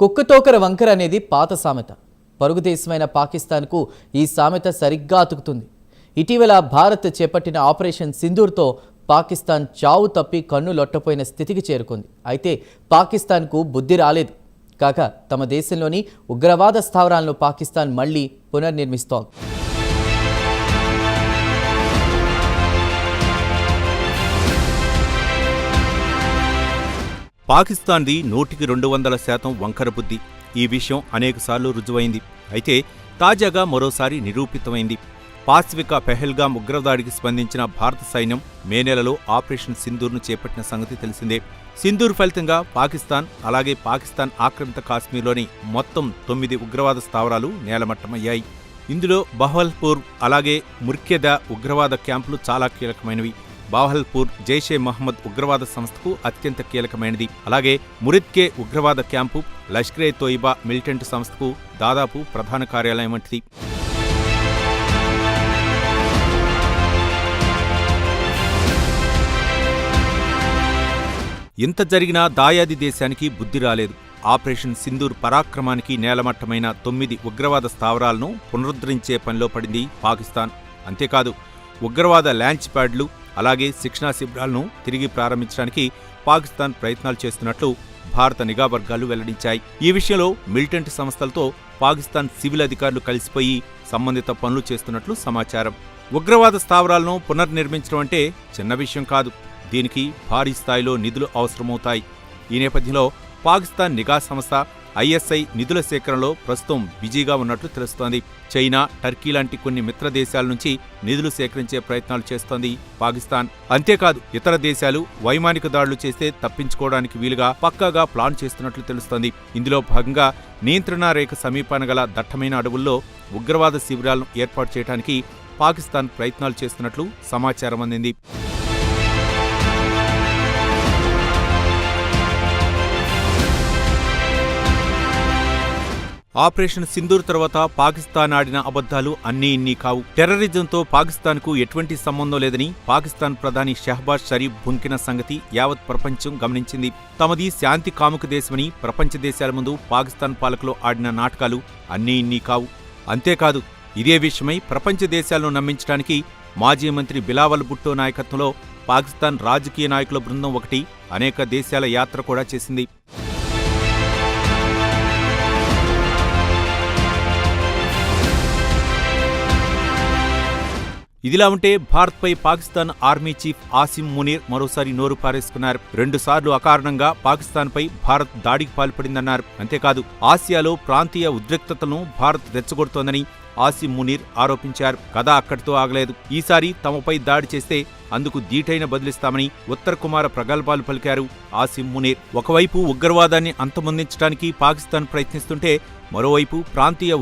కుక్కతోకర వంకర అనేది పాత సామెత. పొరుగు దేశమైన పాకిస్తాన్కు ఈ సామెత సరిగ్గా అతుకుతుంది. ఇటీవల భారత్ చేపట్టిన ఆపరేషన్ సింధూర్తో పాకిస్తాన్ చావు తప్పి కన్ను లొట్టపోయిన స్థితికి చేరుకుంది. అయితే పాకిస్తాన్కు బుద్ధి రాలేదు. కాగా తమ దేశంలోని ఉగ్రవాద స్థావరాలను పాకిస్తాన్ మళ్లీ పునర్నిర్మిస్తోంది. పాకిస్తాన్ది 100% వంకర బుద్ధి. ఈ విషయం అనేకసార్లు రుజువైంది. అయితే తాజాగా మరోసారి నిరూపితమైంది. పాసిఫిక పెహల్గాం ఉగ్రదాడికి స్పందించిన భారత సైన్యం మే నెలలో ఆపరేషన్ సింధూర్ను చేపట్టిన సంగతి తెలిసిందే. సింధూర్ ఫలితంగా పాకిస్తాన్, అలాగే పాకిస్తాన్ ఆక్రమిత కాశ్మీర్లోని మొత్తం 9 ఉగ్రవాద స్థావరాలు నేలమట్టమయ్యాయి. ఇందులో బహవల్పూర్, అలాగే ముర్ఖ్యదా ఉగ్రవాద క్యాంపులు చాలా కీలకమైనవి. బహవల్పూర్ జైషే మహమ్మద్ ఉగ్రవాద సంస్థకు అత్యంత కీలకమైనది. అలాగే మురిద్కే ఉగ్రవాద క్యాంపు లష్కరే తోయిబా మిలిటెంట్ సంస్థకు దాదాపు ప్రధాన కార్యాలయం వంటిది. ఇంత జరిగినా దాయాది దేశానికి బుద్ధి రాలేదు. ఆపరేషన్ సింధూర్ పరాక్రమానికి నేలమట్టమైన 9 ఉగ్రవాద స్థావరాలను పునరుద్ధరించే పనిలో పడింది పాకిస్తాన్. అంతేకాదు, ఉగ్రవాద లాంచ్ ప్యాడ్లు, అలాగే శిక్షణా శిబిరాలను తిరిగి ప్రారంభించడానికి పాకిస్తాన్ ప్రయత్నాలు చేస్తున్నట్లు భారత నిఘా వర్గాలు వెల్లడించాయి. ఈ విషయంలో మిలిటెంట్ సంస్థలతో పాకిస్తాన్ సివిల్ అధికారులు కలిసిపోయి సంబంధిత పనులు చేస్తున్నట్లు సమాచారం. ఉగ్రవాద స్థావరాలను పునర్నిర్మించడం అంటే చిన్న విషయం కాదు. దీనికి భారీ స్థాయిలో నిధులు అవసరమవుతాయి. ఈ నేపథ్యంలో పాకిస్తాన్ నిఘా సంస్థ ఐఎస్ఐ నిధుల సేకరణలో ప్రస్తుతం బిజీగా ఉన్నట్లు తెలుస్తోంది. చైనా, టర్కీ లాంటి కొన్ని మిత్ర దేశాల నుంచి నిధులు సేకరించే ప్రయత్నాలు చేస్తోంది పాకిస్తాన్. అంతేకాదు, ఇతర దేశాలు వైమానిక దాడులు చేస్తే తప్పించుకోవడానికి వీలుగా పక్కాగా ప్లాన్ చేస్తున్నట్లు తెలుస్తోంది. ఇందులో భాగంగా నియంత్రణ రేఖ సమీపాన గల దట్టమైన అడవుల్లో ఉగ్రవాద శిబిరాలను ఏర్పాటు చేయడానికి పాకిస్తాన్ ప్రయత్నాలు చేస్తున్నట్లు సమాచారం అందింది. ఆపరేషన్ సింధూర్ తర్వాత పాకిస్తాన్ ఆడిన అబద్ధాలు అన్నీ ఇన్నీ కావు. టెర్రరిజంతో పాకిస్తాన్కు ఎటువంటి సంబంధం లేదని పాకిస్తాన్ ప్రధాని షహబాజ్ షరీఫ్ భుంకిన సంగతి యావత్ ప్రపంచం గమనించింది. తమది శాంతి కాముక దేశమని ప్రపంచ దేశాల ముందు పాకిస్తాన్ పాలకులు ఆడిన నాటకాలు అన్నీ ఇన్నీ కావు. అంతేకాదు, ఇదే విషయమై ప్రపంచ దేశాలను నమ్మించడానికి మాజీ మంత్రి బిలావల్ భుట్టో నాయకత్వంలో పాకిస్తాన్ రాజకీయ నాయకుల బృందం ఒకటి అనేక దేశాల యాత్ర కూడా చేసింది. ఇదిలా ఉంటే భారత్పై పాకిస్తాన్ ఆర్మీ చీఫ్ ఆసిమ్ మునీర్ మరోసారి నోరు పారేసుకున్నారు. 2 సార్లు అకారణంగా పాకిస్తాన్పై భారత్ దాడికి పాల్పడిందన్నారు. అంతేకాదు, ఆసియాలో ప్రాంతీయ ఉద్రిక్తతలను భారత్ రెచ్చగొడుతోందని ఆసిమ్ మునీర్ ఆరోపించారు. కథ అక్కడితో ఆగలేదు. ఈసారి తమపై దాడి చేస్తే అందుకు దీటైన బదిలిస్తామని ఉత్తర కుమార ప్రగల్భాలు పలికారు ఆసిమ్ మునీర్. ఒకవైపు ఉగ్రవాదాన్ని అంతమొందించడానికి పాకిస్తాన్ ప్రయత్నిస్తుంటే, మరోవైపు ప్రాంతీయ